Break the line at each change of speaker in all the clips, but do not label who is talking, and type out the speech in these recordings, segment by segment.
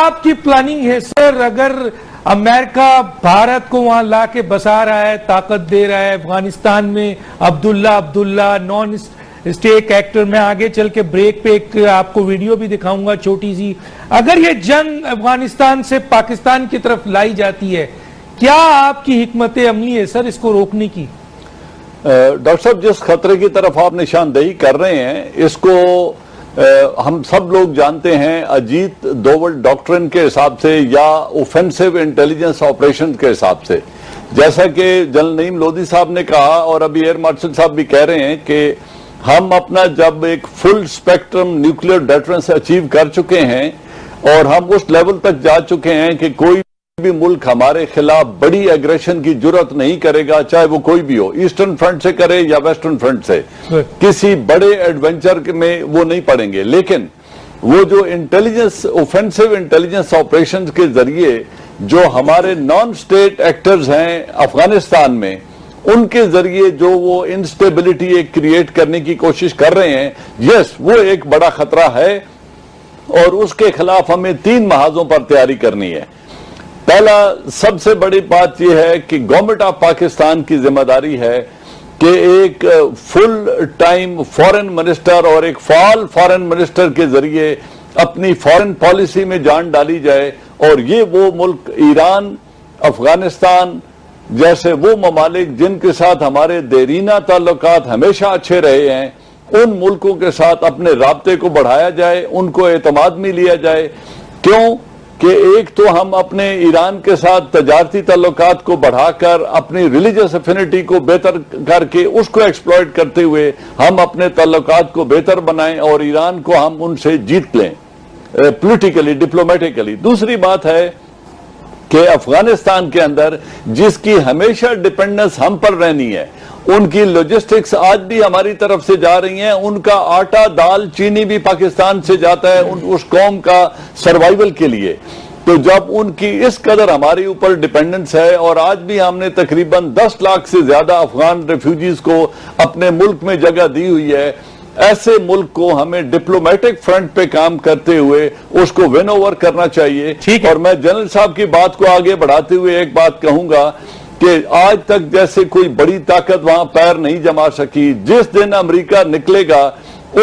آپ کی پلاننگ ہے سر؟ اگر امریکہ بھارت کو وہاں لا کے بسا رہا ہے، طاقت دے رہا ہے افغانستان میں، عبداللہ نان اسٹیک ایکٹر، میں آگے چل کے بریک پہ ایک آپ کو ویڈیو بھی دکھاؤں گا چھوٹی سی، اگر یہ جنگ افغانستان سے پاکستان کی طرف لائی جاتی ہے، کیا آپ کی حکمت عملی ہے سر اس کو روکنے کی؟
ڈاکٹر صاحب، جس خطرے کی طرف آپ نشاندہی کر رہے ہیں اس کو ہم سب لوگ جانتے ہیں اجیت دوول ڈاکٹرن کے حساب سے یا اوفینسو انٹیلیجنس آپریشن کے حساب سے، جیسا کہ جنرل نعیم لودھی صاحب نے کہا اور ابھی ایئر مارشل صاحب بھی کہہ رہے ہیں کہ ہم اپنا جب ایک فل سپیکٹرم نیوکلیئر ڈیٹرنس اچیو کر چکے ہیں اور ہم اس لیول تک جا چکے ہیں کہ کوئی بھی ملک ہمارے خلاف بڑی ایگریشن کی جرات نہیں کرے گا، چاہے وہ کوئی بھی ہو، ایسٹرن فرنٹ سے کرے یا ویسٹرن فرنٹ سے، کسی بڑے ایڈونچر میں وہ نہیں پڑیں گے۔ لیکن وہ جو انٹیلیجنس، اوفینسو انٹیلیجنس آپریشنز کے ذریعے جو ہمارے نان سٹیٹ ایکٹرز ہیں افغانستان میں، ان کے ذریعے جو وہ انسٹیبلٹی ایک کریٹ کرنے کی کوشش کر رہے ہیں، یس وہ ایک بڑا خطرہ ہے اور اس کے خلاف ہمیں 3 محاذوں پر تیاری کرنی ہے۔ پہلا سب سے بڑی بات یہ ہے کہ گورنمنٹ آف پاکستان کی ذمہ داری ہے کہ ایک فل ٹائم فورن منسٹر اور ایک فعال فورن منسٹر کے ذریعے اپنی فورن پالیسی میں جان ڈالی جائے، اور یہ وہ ملک ایران، افغانستان جیسے وہ ممالک جن کے ساتھ ہمارے دیرینہ تعلقات ہمیشہ اچھے رہے ہیں، ان ملکوں کے ساتھ اپنے رابطے کو بڑھایا جائے، ان کو اعتماد میں لیا جائے۔ کیوں کہ ایک تو ہم اپنے ایران کے ساتھ تجارتی تعلقات کو بڑھا کر اپنی ریلیجس افینٹی کو بہتر کر کے اس کو ایکسپلوئٹ کرتے ہوئے ہم اپنے تعلقات کو بہتر بنائیں اور ایران کو ہم ان سے جیت لیں پولیٹیکلی، ڈپلومیٹیکلی۔ دوسری بات ہے کہ افغانستان کے اندر جس کی ہمیشہ ڈیپینڈنس ہم پر رہنی ہے، ان کی لاجسٹکس آج بھی ہماری طرف سے جا رہی ہیں، ان کا آٹا دال چینی بھی پاکستان سے جاتا ہے اس قوم کا سروائیول کے لیے۔ تو جب ان کی اس قدر ہمارے اوپر ڈیپینڈنس ہے، اور آج بھی ہم نے تقریباً 10 لاکھ سے زیادہ افغان ریفیوجیز کو اپنے ملک میں جگہ دی ہوئی ہے، ایسے ملک کو ہمیں ڈپلومیٹک فرنٹ پہ کام کرتے ہوئے اس کو ون اوور کرنا چاہیے۔ اور میں جنرل صاحب کی بات کو آگے بڑھاتے ہوئے ایک بات کہوں گا کہ آج تک جیسے کوئی بڑی طاقت وہاں پیر نہیں جما سکی، جس دن امریکہ نکلے گا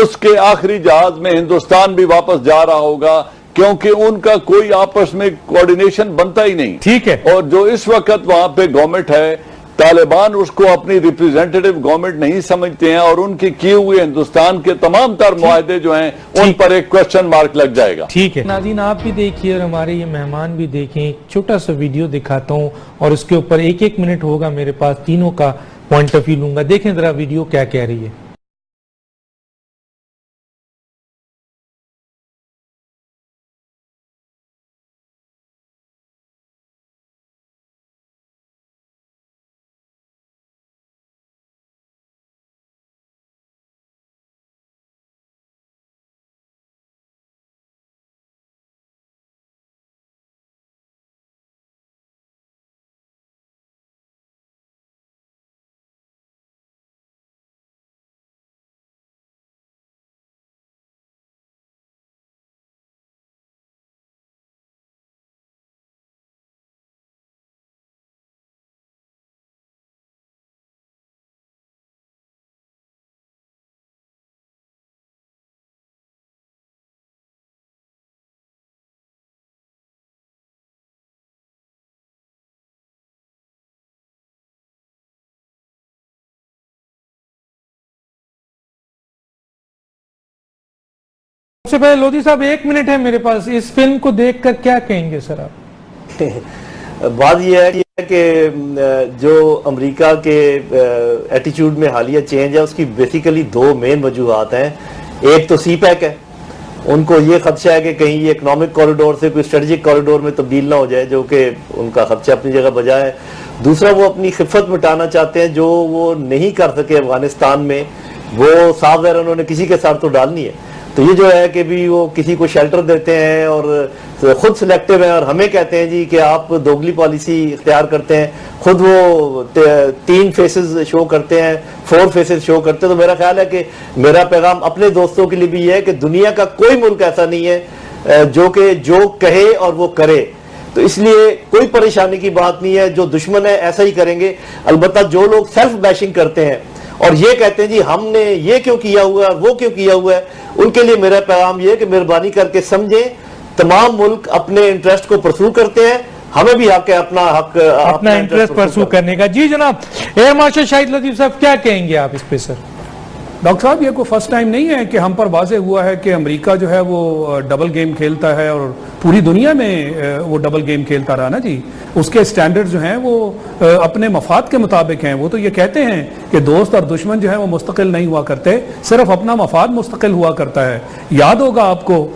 اس کے آخری جہاز میں ہندوستان بھی واپس جا رہا ہوگا، کیونکہ ان کا کوئی آپس میں کوارڈینیشن بنتا ہی نہیں۔
ٹھیک ہے۔
اور جو اس وقت وہاں پہ گورنمنٹ ہے، طالبان اس کو اپنی ریپریزنٹیٹو گورنمنٹ نہیں سمجھتے ہیں، اور ان کے کیے ہوئے ہندوستان کے تمام تر معاہدے جو ہیں ان پر ایک کوسچن مارک لگ جائے گا۔
ٹھیک ہے ناظرین، آپ بھی دیکھیے اور ہمارے یہ مہمان بھی دیکھیں، ایک چھوٹا سا ویڈیو دکھاتا ہوں اور اس کے اوپر 1 منٹ ہوگا میرے پاس، تینوں کا پوائنٹ آف ویو لوں گا۔ دیکھیں ذرا ویڈیو کیا کہہ رہی ہے۔ سب سے پہلے لودھی صاحب 1 منٹ ہے میرے پاس، اس فلم کو دیکھ کر کیا کہیں گے سر آپ؟
بات یہ ہے کہ جو امریکہ کے ایٹیچیوڈ میں حالیہ چینج ہے اس کی بیسیکلی 2 مین وجوہات ہیں۔ ایک تو سی پیک ہے، ان کو یہ خدشہ ہے کہ کہیں یہ اکنامک کوریڈور سے کوئی اسٹریٹجک کوریڈور میں تبدیل نہ ہو جائے، جو کہ ان کا خدشہ اپنی جگہ بجا ہے۔ دوسرا وہ اپنی خفت مٹانا چاہتے ہیں جو وہ نہیں کر سکے افغانستان میں، وہ صاف ظاہر انہوں نے کسی کے ساتھ تو ڈالنی ہے۔ تو یہ جو ہے کہ بھی وہ کسی کو شیلٹر دیتے ہیں اور خود سلیکٹیو ہیں، اور ہمیں کہتے ہیں جی کہ آپ دوگلی پالیسی اختیار کرتے ہیں، خود وہ 3 فیسز شو کرتے ہیں، 4 فیسز شو کرتے ہیں۔ تو میرا خیال ہے کہ میرا پیغام اپنے دوستوں کے لیے بھی یہ ہے کہ دنیا کا کوئی ملک ایسا نہیں ہے جو کہ جو کہے اور وہ کرے. تو اس لیے کوئی پریشانی کی بات نہیں ہے, جو دشمن ہے ایسا ہی کریں گے. البتہ جو لوگ سیلف بیشنگ کرتے ہیں اور یہ کہتے ہیں جی ہم نے یہ کیوں کیا ہوا ہے, وہ کیوں کیا ہوا ہے, ان کے لیے میرا پیغام یہ ہے کہ مہربانی کر کے سمجھیں تمام ملک اپنے انٹرسٹ کو پرسو کرتے ہیں, ہمیں بھی حق ہے اپنا
انٹرسٹ پرسو کرنے کا. جی جناب ایئر مارشل شاہد لطیف صاحب کیا کہیں گے آپ اس پہ سر؟
ڈاکٹر صاحب یہ کوئی فرسٹ ٹائم نہیں ہے کہ ہم پر واضح ہوا ہے کہ امریکہ جو ہے وہ ڈبل گیم کھیلتا ہے اور پوری دنیا میں وہ ڈبل گیم کھیلتا رہا نا جی. اس کے سٹینڈرڈ جو ہیں وہ اپنے مفاد کے مطابق ہیں. وہ تو یہ کہتے ہیں کہ دوست اور دشمن جو ہے وہ مستقل نہیں ہوا کرتے, صرف اپنا مفاد مستقل ہوا کرتا ہے. یاد ہوگا آپ کو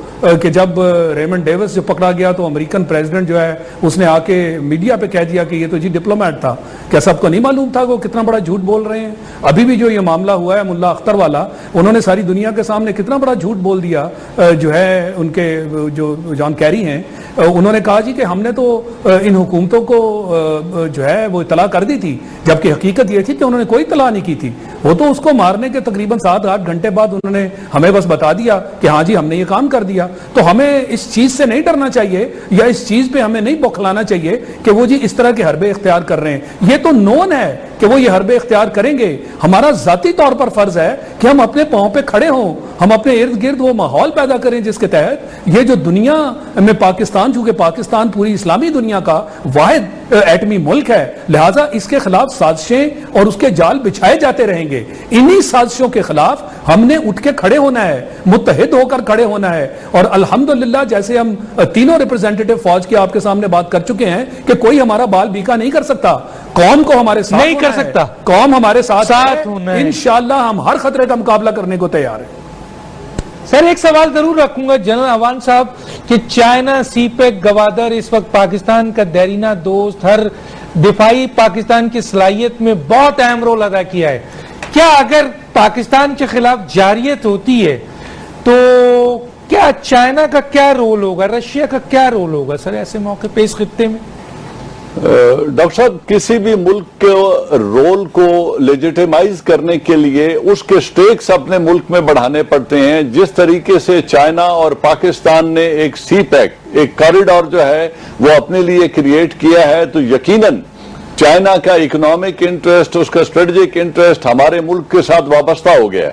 کہ جب ریمنڈ ڈیوس جو پکڑا گیا تو امریکن پریزیڈنٹ جو ہے اس نے آ کے میڈیا پہ کہہ دیا کہ یہ تو جی ڈپلومیٹ تھا. کیا سب کو نہیں معلوم تھا کہ وہ کتنا بڑا جھوٹ بول رہے ہیں؟ ابھی بھی جو یہ معاملہ ہوا ہے ملا اختر والا, انہوں نے ساری دنیا کے سامنے کتنا بڑا جھوٹ بول دیا. جو ہے ان کے جو جان کیری ہیں, انہوں نے کہا جی کہ ہم نے تو ان حکومتوں کو جو ہے وہ اطلاع کر دی تھی, جبکہ حقیقت یہ تھی کہ انہوں نے کوئی اطلاع نہیں کی تھی. وہ تو اس کو مارنے کے تقریباً 7-8 گھنٹے بعد انہوں نے ہمیں بس بتا دیا کہ ہاں جی ہم نے یہ کام کر دیا. تو ہمیں اس چیز سے نہیں ڈرنا چاہیے یا اس چیز پہ ہمیں نہیں بوکھلانا چاہیے کہ وہ جی اس طرح کے حربے اختیار کر رہے ہیں. یہ تو نون ہے کہ وہ یہ حربے اختیار کریں گے. ہمارا ذاتی طور پر فرض ہے کہ ہم اپنے پاؤں پہ کھڑے ہوں, ہم اپنے ارد گرد وہ ماحول پیدا کریں جس کے تحت یہ جو دنیا میں پاکستان, چونکہ پاکستان پوری اسلامی دنیا کا واحد ایٹمی ملک ہے, لہٰذا اس کے خلاف سازشیں اور اس کے جال بچھائے جاتے رہیں گے. انہی سازشوں کے خلاف ہم نے اٹھ کے کھڑے ہونا ہے, متحد ہو کر کھڑے ہونا ہے. اور الحمدللہ جیسے ہم تینوں ریپرزینٹیٹو فوج کی آپ کے سامنے بات کر چکے ہیں کہ کوئی ہمارا بال بیکا نہیں کر سکتا. قوم کو ہمارے ساتھ
نہیں کر سکتا,
قوم ہمارے ساتھ
ہونا ہے.
انشاءاللہ ہم ہر خطرے کا مقابلہ کرنے کو تیار ہیں.
سر ایک سوال ضرور رکھوں گا جنرل عوان صاحب کہ چائنا سی پیک گوادر اس وقت پاکستان کا دیرینہ دوست, ہر دفاعی پاکستان کی صلاحیت میں بہت اہم رول ادا کیا ہے. کیا اگر پاکستان کے خلاف جارحیت ہوتی ہے تو کیا چائنا کا کیا رول ہوگا, رشیا کا کیا رول ہوگا سر ایسے موقع پہ اس خطے میں؟
ڈاکٹر صاحب کسی بھی ملک کے رول کو لیجیٹیمائز کرنے کے لیے اس کے سٹیکس اپنے ملک میں بڑھانے پڑتے ہیں. جس طریقے سے چائنا اور پاکستان نے ایک سی پیک, ایک کوریڈور جو ہے وہ اپنے لیے کریٹ کیا ہے, تو یقیناً چائنا کا اکنامک انٹرسٹ, اس کا اسٹریٹجک انٹرسٹ ہمارے ملک کے ساتھ وابستہ ہو گیا ہے.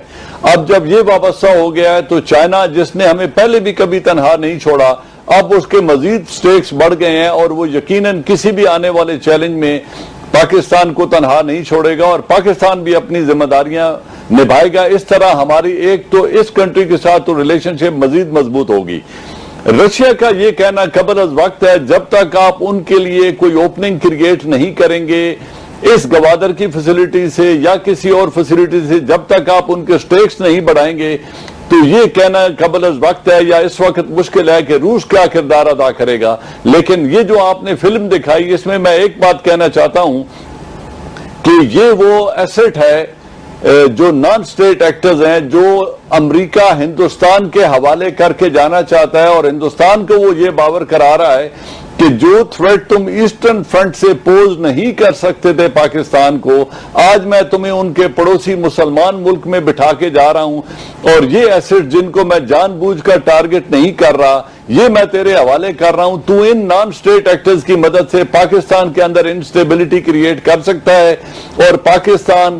اب جب یہ وابستہ ہو گیا ہے تو چائنا جس نے ہمیں پہلے بھی کبھی تنہا نہیں چھوڑا, اب اس کے مزید سٹیکس بڑھ گئے ہیں اور وہ یقیناً کسی بھی آنے والے چیلنج میں پاکستان کو تنہا نہیں چھوڑے گا اور پاکستان بھی اپنی ذمہ داریاں نبھائے گا. اس طرح ہماری ایک تو اس کنٹری کے ساتھ تو ریلیشن شپ مزید مضبوط ہوگی. رشیا کا یہ کہنا قبل از وقت ہے, جب تک آپ ان کے لیے کوئی اوپننگ کریٹ نہیں کریں گے اس گوادر کی فیسلٹی سے یا کسی اور فیسلٹی سے, جب تک آپ ان کے سٹیکس نہیں بڑھائیں گے, تو یہ کہنا قبل از وقت ہے یا اس وقت مشکل ہے کہ روس کیا کردار ادا کرے گا. لیکن یہ جو آپ نے فلم دکھائی, اس میں ایک بات کہنا چاہتا ہوں کہ یہ وہ ایسٹ ہے جو نان سٹیٹ ایکٹرز ہیں جو امریکہ ہندوستان کے حوالے کر کے جانا چاہتا ہے, اور ہندوستان کو وہ یہ باور کرا رہا ہے کہ جو تھریٹ تم ایسٹرن فرنٹ سے پوز نہیں کر سکتے تھے پاکستان کو, آج میں تمہیں ان کے پڑوسی مسلمان ملک میں بٹھا کے جا رہا ہوں, اور یہ ایسٹ جن کو میں جان بوجھ کر ٹارگٹ نہیں کر رہا یہ میں تیرے حوالے کر رہا ہوں. تو ان نان سٹیٹ ایکٹرز کی مدد سے پاکستان کے اندر انسٹیبلٹی کریٹ کر سکتا ہے, اور پاکستان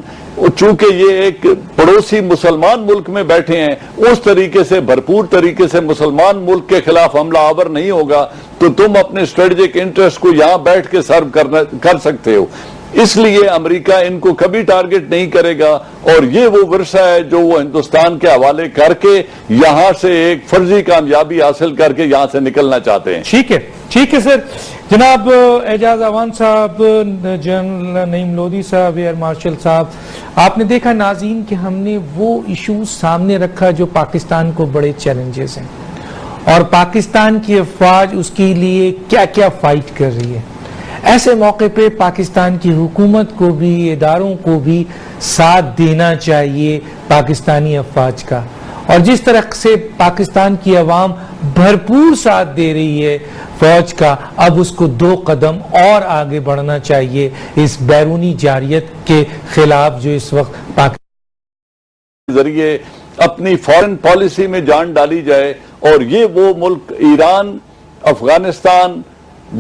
چونکہ یہ ایک پڑوسی مسلمان ملک میں بیٹھے ہیں اس طریقے سے بھرپور طریقے سے مسلمان ملک کے خلاف حملہ آور نہیں ہوگا, تو تم اپنے اسٹریٹجک انٹرسٹ کو یہاں بیٹھ کے سرو کر سکتے ہو. اس لیے امریکہ ان کو کبھی ٹارگٹ نہیں کرے گا, اور یہ وہ ورثہ ہے جو وہ ہندوستان کے حوالے کر کے یہاں سے ایک فرضی کامیابی حاصل کر کے یہاں سے نکلنا چاہتے ہیں.
ٹھیک ہے سر. جناب اعجاز عوان صاحب, جنرل نعیم لودھی صاحب, ایئر مارشل صاحب, آپ نے دیکھا ناظرین کہ ہم نے وہ ایشوز سامنے رکھا جو پاکستان کو بڑے چیلنجز ہیں, اور پاکستان کی افواج اس کے لیے کیا کیا فائٹ کر رہی ہے. ایسے موقع پہ پاکستان کی حکومت کو بھی, اداروں کو بھی ساتھ دینا چاہیے پاکستانی افواج کا, اور جس طرح سے پاکستان کی عوام بھرپور ساتھ دے رہی ہے فوج کا, اب اس کو 2 قدم اور آگے بڑھنا چاہیے اس بیرونی جارحیت کے خلاف جو اس وقت پاکستان
ذریعے اپنی فارن پالیسی میں جان ڈالی جائے اور یہ وہ ملک ایران، افغانستان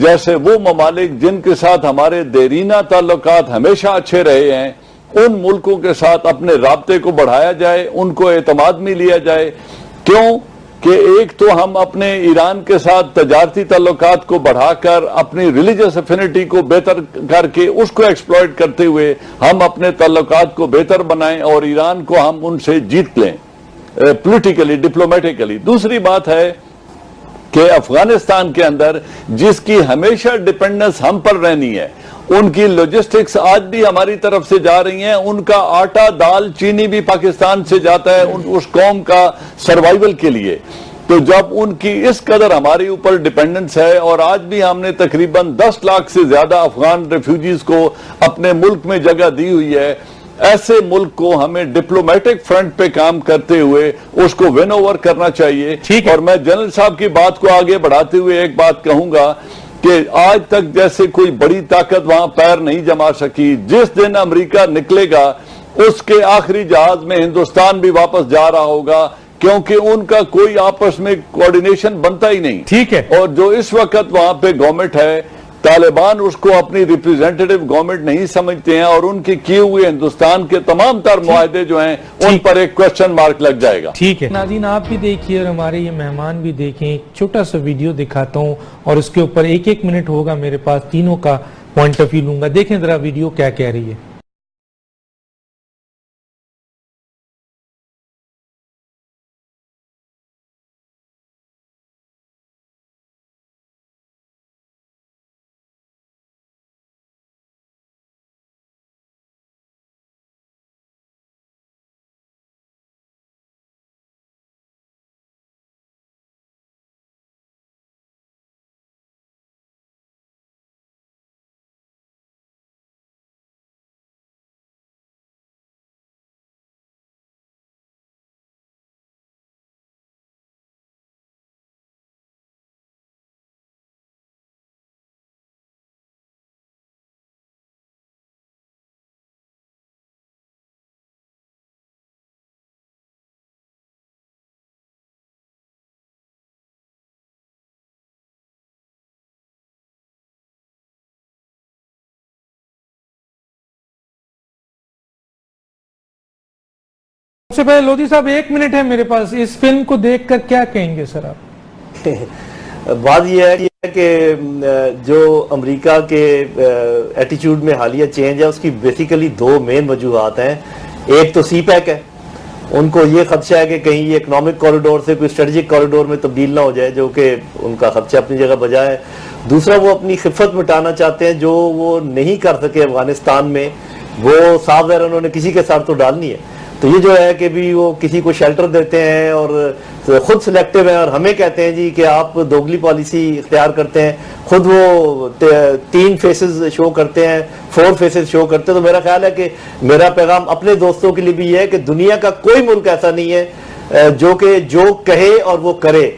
جیسے وہ ممالک جن کے ساتھ ہمارے دیرینہ تعلقات ہمیشہ اچھے رہے ہیں، ان ملکوں کے ساتھ اپنے رابطے کو بڑھایا جائے، ان کو اعتماد میں لیا جائے۔ کیوں کہ ایک تو ہم اپنے ایران کے ساتھ تجارتی تعلقات کو بڑھا کر، اپنی ریلیجس افینٹی کو بہتر کر کے اس کو ایکسپلائٹ کرتے ہوئے ہم اپنے تعلقات کو بہتر بنائیں اور ایران کو ہم ان سے جیت لیں پولیٹیکلی، ڈپلومیٹکلی۔ دوسری بات ہے کہ افغانستان کے اندر جس کی ہمیشہ ڈیپینڈنس ہم پر رہنی ہے، ان کی لاجسٹکس آج بھی ہماری طرف سے جا رہی ہیں، ان کا آٹا دال چینی بھی پاکستان سے جاتا ہے اس قوم کا سروائیول کے لیے۔ تو جب ان کی اس قدر ہمارے اوپر ڈیپینڈنس ہے، اور آج بھی ہم نے تقریباً 10 لاکھ سے زیادہ افغان ریفیوجیز کو اپنے ملک میں جگہ دی ہوئی ہے، ایسے ملک کو ہمیں ڈپلومیٹک فرنٹ پہ کام کرتے ہوئے اس کو ون اوور کرنا چاہیے۔ اور میں جنرل صاحب کی بات کو آگے بڑھاتے ہوئے ایک بات کہوں گا کہ آج تک جیسے کوئی بڑی طاقت وہاں پیر نہیں جما سکی، جس دن امریکہ نکلے گا اس کے آخری جہاز میں ہندوستان بھی واپس جا رہا ہوگا، کیونکہ ان کا کوئی آپس میں کوارڈینیشن بنتا ہی نہیں۔
ٹھیک ہے۔
اور جو اس وقت وہاں پہ گورنمنٹ ہے، طالبان اس کو اپنی ریپریزنٹیٹیو گورنمنٹ نہیں سمجھتے ہیں، اور ان کے کیے ہوئے ہندوستان کے تمام تر معاہدے جو ہیں ان پر ایک کوسچن مارک لگ جائے گا۔
ٹھیک ہے ناظرین، آپ بھی دیکھیے اور ہمارے یہ مہمان بھی دیکھیں، ایک چھوٹا سا ویڈیو دکھاتا ہوں اور اس کے اوپر 1 منٹ ہوگا، میرے پاس تینوں کا پوائنٹ آف ویو لوں گا۔ دیکھیں ذرا ویڈیو کیا کہہ رہی ہے۔ سب سے پہلے لودھی صاحب 1 منٹ ہے میرے پاس، اس فلم کو دیکھ کر کیا کہیں گے سر آپ؟
بات یہ ہے کہ جو امریکہ کے ایٹیچیوڈ میں حالیہ چینج ہے اس کی بیسیکلی 2 مین وجوہات ہیں۔ ایک تو سی پیک ہے، ان کو یہ خدشہ ہے کہ کہیں یہ اکنامک کوریڈور سے کوئی اسٹریٹجک کوریڈور میں تبدیل نہ ہو جائے، جو کہ ان کا خدشہ اپنی جگہ بجا ہے۔ دوسرا وہ اپنی خفت مٹانا چاہتے ہیں جو وہ نہیں کر سکے افغانستان میں، وہ صاف ظاہر انہوں نے کسی کے ساتھ تو ڈالنی ہے۔ تو یہ جو ہے کہ بھی وہ کسی کو شیلٹر دیتے ہیں اور خود سلیکٹیو ہیں، اور ہمیں کہتے ہیں جی کہ آپ دوگلی پالیسی اختیار کرتے ہیں، خود وہ 3 فیسز شو کرتے ہیں، 4 فیسز شو کرتے ہیں۔ تو میرا خیال ہے کہ میرا پیغام اپنے دوستوں کے لیے بھی یہ ہے کہ دنیا کا کوئی ملک ایسا نہیں ہے جو کہے اور وہ کرے،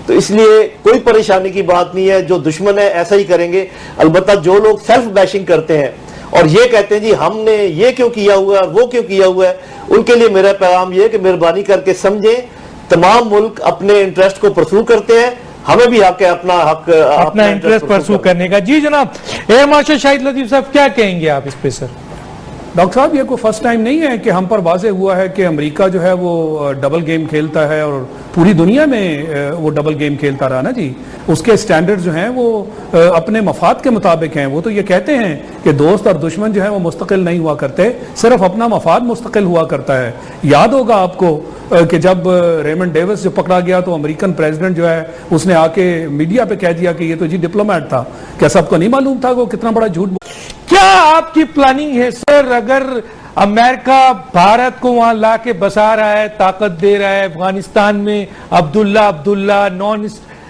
تو اس لیے کوئی پریشانی کی بات نہیں ہے۔ جو دشمن ہے ایسا ہی کریں گے۔ البتہ جو لوگ سیلف بیشنگ کرتے ہیں اور یہ کہتے ہیں جی ہم نے یہ کیوں کیا ہوا ہے، وہ کیوں کیا ہوا ہے، ان کے لیے میرا پیغام یہ ہے کہ مہربانی کر کے سمجھیں، تمام ملک اپنے انٹرسٹ کو پرسو کرتے ہیں، ہمیں بھی حق ہے
اپنا انٹرسٹ پرسو کرنے کا۔ جی جناب ایئر مارشل شاہد لطیف صاحب کیا کہیں گے آپ اس پہ سر؟
ڈاکٹر صاحب یہ کوئی فرسٹ ٹائم نہیں ہے کہ ہم پر واضح ہوا ہے کہ امریکہ جو ہے وہ ڈبل گیم کھیلتا ہے، اور پوری دنیا میں وہ ڈبل گیم کھیلتا رہا نا جی۔ اس کے سٹینڈرڈ جو ہیں وہ اپنے مفاد کے مطابق ہیں۔ وہ تو یہ کہتے ہیں کہ دوست اور دشمن جو ہے وہ مستقل نہیں ہوا کرتے، صرف اپنا مفاد مستقل ہوا کرتا ہے۔ یاد ہوگا آپ کو کہ جب ریمنڈ ڈیوس جو پکڑا گیا تو امریکن پریزیڈنٹ جو ہے اس نے آ کے میڈیا پہ کہہ دیا کہ یہ تو جی ڈپلومیٹ تھا۔ کیا سب کو نہیں معلوم تھا وہ کتنا بڑا جھوٹ؟
کیا آپ کی پلاننگ ہے سر، اگر امریکہ بھارت کو وہاں لا کے بسا رہا ہے، طاقت دے رہا ہے افغانستان میں، عبداللہ نان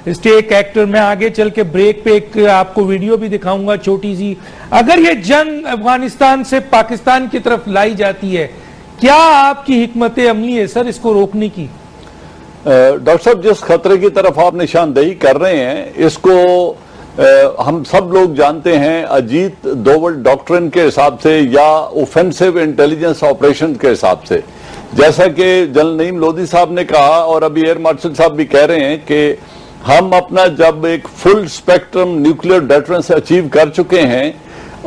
اسٹیک ایکٹر، میں آگے چل کے بریک پہ ایک آپ کو ویڈیو بھی دکھاؤں گا چھوٹی سی، اگر یہ جنگ افغانستان سے پاکستان کی طرف لائی جاتی ہے، کیا آپ کی حکمت عملی ہے سر اس کو روکنے کی؟
ڈاکٹر صاحب جس خطرے کی طرف آپ نشاندہی کر رہے ہیں اس کو ہم سب لوگ جانتے ہیں اجیت دوول ڈاکٹرن کے حساب سے یا اوفینسو انٹیلیجنس آپریشن کے حساب سے جیسا کہ جنرل نعیم لودھی صاحب نے کہا اور ابھی ایئر مارشل صاحب بھی کہہ رہے ہیں کہ ہم اپنا جب ایک فل سپیکٹرم نیوکلیئر ڈیٹرنس اچیو کر چکے ہیں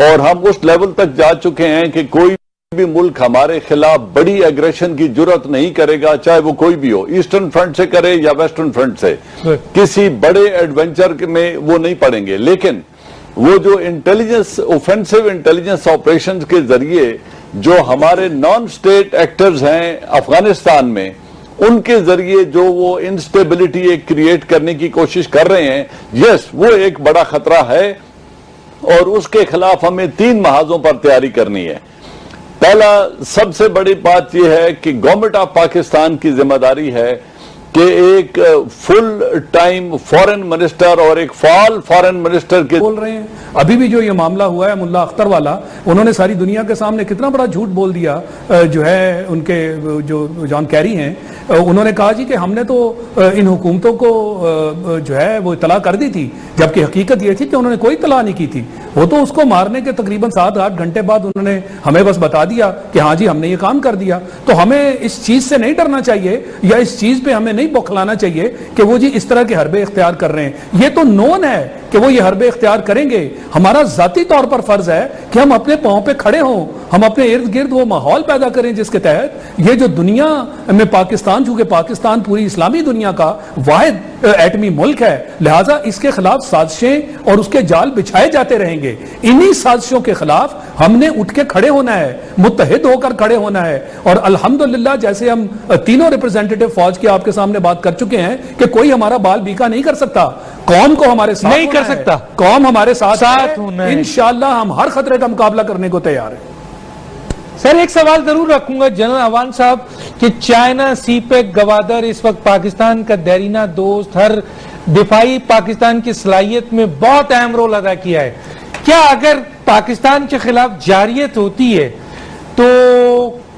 اور ہم اس لیول تک جا چکے ہیں کہ کوئی بھی ملک ہمارے خلاف بڑی ایگریشن کی جرات نہیں کرے گا، چاہے وہ کوئی بھی ہو، ایسٹرن فرنٹ سے کرے یا ویسٹرن فرنٹ سے، کسی بڑے ایڈونچر میں وہ نہیں پڑیں گے۔ لیکن وہ جو انٹیلیجنس، اوفینسو انٹیلیجنس آپریشنز کے ذریعے جو ہمارے نان سٹیٹ ایکٹرز ہیں افغانستان میں، ان کے ذریعے جو وہ انسٹیبلٹی کریٹ کرنے کی کوشش کر رہے ہیں، یس وہ ایک بڑا خطرہ ہے اور اس کے خلاف ہمیں 3 محاذوں پر تیاری کرنی ہے۔ پہلا سب سے بڑی بات یہ ہے کہ گورنمنٹ آف پاکستان کی ذمہ داری ہے کہ ایک فل ٹائم فورن منسٹر اور ایک فعال فورن منسٹر کے
بول رہے ہیں۔ ابھی بھی جو یہ معاملہ ہوا ہے ملا اختر والا، انہوں نے ساری دنیا کے سامنے کتنا بڑا جھوٹ بول دیا، جو ہے ان کے جو جان کیری ہیں، انہوں نے کہا جی کہ ہم نے تو ان حکومتوں کو جو ہے وہ اطلاع کر دی تھی، جبکہ حقیقت یہ تھی کہ انہوں نے کوئی اطلاع نہیں کی تھی۔ وہ تو اس کو مارنے کے تقریباً 7-8 گھنٹے بعد انہوں نے ہمیں بس بتا دیا کہ ہاں جی ہم نے یہ کام کر دیا۔ تو ہمیں اس چیز سے نہیں ڈرنا چاہیے یا اس چیز پہ ہمیں نہیں بوکھلانا چاہیے کہ وہ جی اس طرح کے حربے اختیار کر رہے ہیں۔ یہ تو نون ہے کہ وہ یہ حربے اختیار کریں گے۔ ہمارا ذاتی طور پر فرض ہے کہ ہم اپنے پاؤں پہ کھڑے ہوں، ہم اپنے ارد گرد وہ ماحول پیدا کریں جس کے تحت یہ جو دنیا میں پاکستان، چونکہ پاکستان پوری اسلامی دنیا کا واحد ایٹمی ملک ہے، لہٰذا اس کے خلاف سازشیں اور اس کے جال بچھائے جاتے رہیں گے۔ انہی سازشوں کے خلاف ہم نے اٹھ کے کھڑے ہونا ہے، متحد ہو کر کھڑے ہونا ہے۔ اور الحمدللہ جیسے ہم تینوں ریپرزینٹیٹو فوج کی آپ کے سامنے بات کر چکے ہیں کہ کوئی ہمارا بال بیکا نہیں کر سکتا، قوم کو ہمارے ساتھ
نہیں کر
ہونا ہے،
سکتا،
قوم ہمارے ساتھ
ہونا ہے۔
انشاءاللہ ہم ہر خطرے کا مقابلہ کرنے کو تیار ہیں۔
سر ایک سوال ضرور رکھوں گا جنرل عوان صاحب کہ چائنا، سی پیک، گوادر اس وقت پاکستان کا دیرینہ دوست، ہر دفاعی پاکستان کی صلاحیت میں بہت اہم رول ادا کیا ہے۔ کیا اگر پاکستان کے خلاف جارحیت ہوتی ہے تو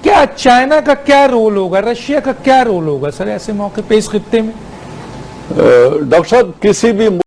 کیا چائنا کا کیا رول ہوگا، رشیا کا کیا رول ہوگا سر ایسے موقع پہ اس خطے میں؟
ڈاکٹر صاحب کسی بھی